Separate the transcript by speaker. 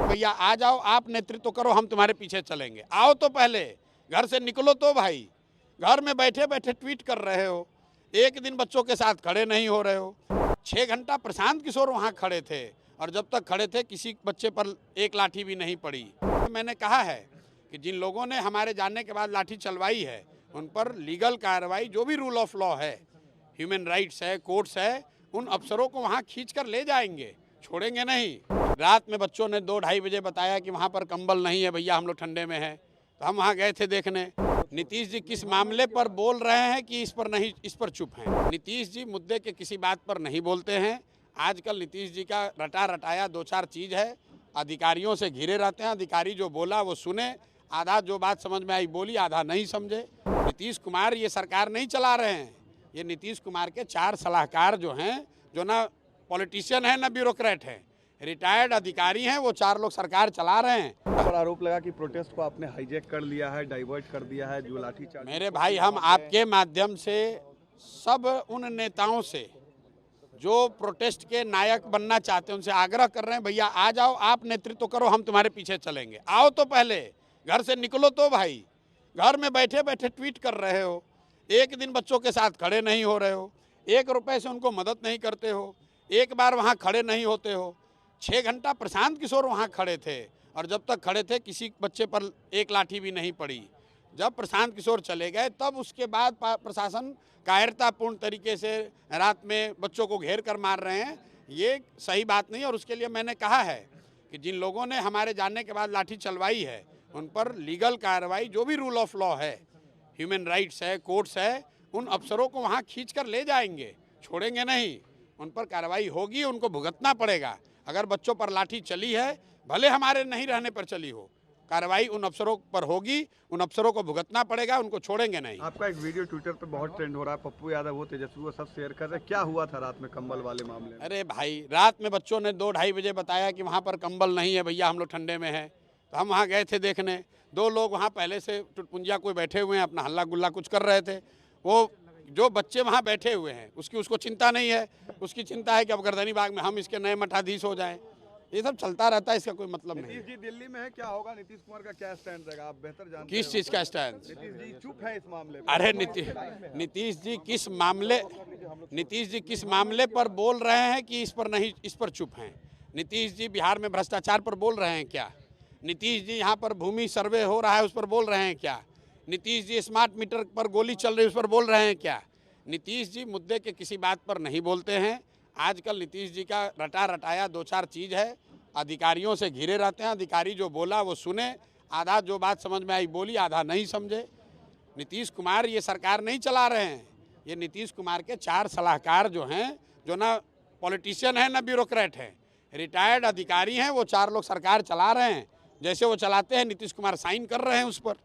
Speaker 1: भैया आ जाओ, आप नेतृत्व करो, हम तुम्हारे पीछे चलेंगे। आओ तो पहले घर से निकलो तो भाई। घर में बैठे बैठे ट्वीट कर रहे हो, एक दिन बच्चों के साथ खड़े नहीं हो रहे हो। 6 घंटा प्रशांत किशोर वहाँ खड़े थे और जब तक खड़े थे किसी बच्चे पर एक लाठी भी नहीं पड़ी। मैंने कहा है कि जिन लोगों ने हमारे जाने के बाद लाठी चलवाई है उन पर लीगल कार्रवाई, जो भी रूल ऑफ लॉ है, ह्यूमन राइट्स है, कोर्ट्स है, उन अफसरों को वहाँ खींच कर ले जाएंगे, छोड़ेंगे नहीं। रात में बच्चों ने 2-2:30 बजे बताया कि वहाँ पर कंबल नहीं है भैया, हम लोग ठंडे में हैं, तो हम वहाँ गए थे देखने। नीतीश जी किस मामले पर बोल रहे हैं कि इस पर चुप हैं। नीतीश जी मुद्दे के किसी बात पर नहीं बोलते हैं। आजकल नीतीश जी का रटा रटाया 2-4 चीज़ है, अधिकारियों से घिरे रहते हैं। अधिकारी जो बोला वो सुने, आधा जो बात समझ में आई बोली, आधा नहीं समझे। नीतीश कुमार ये सरकार नहीं चला रहे हैं, ये नीतीश कुमार के 4 सलाहकार जो हैं, जो ना पॉलिटिशियन हैं ना ब्यूरोक्रेट हैं, रिटायर्ड अधिकारी हैं, वो 4 लोग सरकार चला रहे हैं।
Speaker 2: पर आरोप लगा कि प्रोटेस्ट को आपने हाईजैक कर लिया है, डाइवर्ट कर दिया है, जो लाठीचार्ज।
Speaker 1: मेरे भाई, हम आपके माध्यम से सब उन नेताओं से जो प्रोटेस्ट के नायक बनना चाहते हैं उनसे आग्रह कर रहे हैं, भैया आ जाओ, आप नेतृत्व करो, हम तुम्हारे पीछे चलेंगे। आओ तो पहले घर से निकलो तो भाई। घर में बैठे बैठे ट्वीट कर रहे हो, एक दिन बच्चों के साथ खड़े नहीं हो रहे हो, 1 रुपए से उनको मदद नहीं करते हो, एक बार वहाँ खड़े नहीं होते हो। 6 घंटा प्रशांत किशोर वहाँ खड़े थे और जब तक खड़े थे किसी बच्चे पर एक लाठी भी नहीं पड़ी। जब प्रशांत किशोर चले गए तब उसके बाद प्रशासन कायरतापूर्ण तरीके से रात में बच्चों को घेर कर मार रहे हैं, ये सही बात नहीं। और उसके लिए मैंने कहा है कि जिन लोगों ने हमारे जाने के बाद लाठी चलवाई है उन पर लीगल कार्रवाई, जो भी रूल ऑफ लॉ है, ह्यूमन राइट्स है, कोर्ट्स है, उन अफसरों को वहाँ खींच कर ले जाएंगे, छोड़ेंगे नहीं। उन पर कार्रवाई होगी, उनको भुगतना पड़ेगा। अगर बच्चों पर लाठी चली है, भले हमारे नहीं रहने पर चली हो, कार्रवाई उन अफसरों पर होगी, उन अफसरों को भुगतना पड़ेगा, उनको छोड़ेंगे नहीं।
Speaker 2: आपका एक वीडियो ट्विटर पे बहुत ट्रेंड हो रहा है, पप्पू यादव वो तेजस्वी वो सब शेयर कर रहे हैं, क्या हुआ था रात में कंबल वाले मामले में?
Speaker 1: अरे भाई, रात में बच्चों ने 2-2:30 बजे बताया कि वहाँ पर कंबल नहीं है भैया, हम लोग ठंडे में हैं, तो हम वहाँ गए थे देखने। 2 लोग वहाँ पहले से टुटपुंजिया कोई बैठे हुए हैं, अपना हल्ला गुल्ला कुछ कर रहे थे। वो जो बच्चे वहाँ बैठे हुए हैं उसको चिंता नहीं है, उसकी चिंता है कि अब गर्दनी बाग में हम इसके नए मठाधीश हो जाएं। ये सब चलता रहता है, इसका कोई मतलब नहीं।
Speaker 2: नीतीश जी दिल्ली में है, क्या होगा? नीतीश कुमार का क्या स्टैंड रहेगा, आप बेहतर जानते हैं।
Speaker 1: किस चीज़ का स्टैंड?
Speaker 2: नीतीश जी चुप है इस मामले में।
Speaker 1: अरे नीतीश जी किस मामले पर बोल रहे हैं कि इस पर चुप हैं? नीतीश जी बिहार में भ्रष्टाचार पर बोल रहे हैं क्या? नीतीश जी यहाँ पर भूमि सर्वे हो रहा है उस पर बोल रहे हैं क्या? नीतीश जी स्मार्ट मीटर पर गोली चल रही है उस पर बोल रहे हैं क्या? नीतीश जी मुद्दे के किसी बात पर नहीं बोलते हैं। आजकल नीतीश जी का रटा रटाया 2-4 चीज़ है, अधिकारियों से घिरे रहते हैं। अधिकारी जो बोला वो सुने, आधा जो बात समझ में आई बोली, आधा नहीं समझे। नीतीश कुमार ये सरकार नहीं चला रहे हैं, ये नीतीश कुमार के 4 सलाहकार जो हैं, जो ना पॉलिटिशियन हैं ना ब्यूरोक्रेट हैं, रिटायर्ड अधिकारी हैं, वो 4 लोग सरकार चला रहे हैं। जैसे वो चलाते हैं नीतीश कुमार साइन कर रहे हैं उस पर।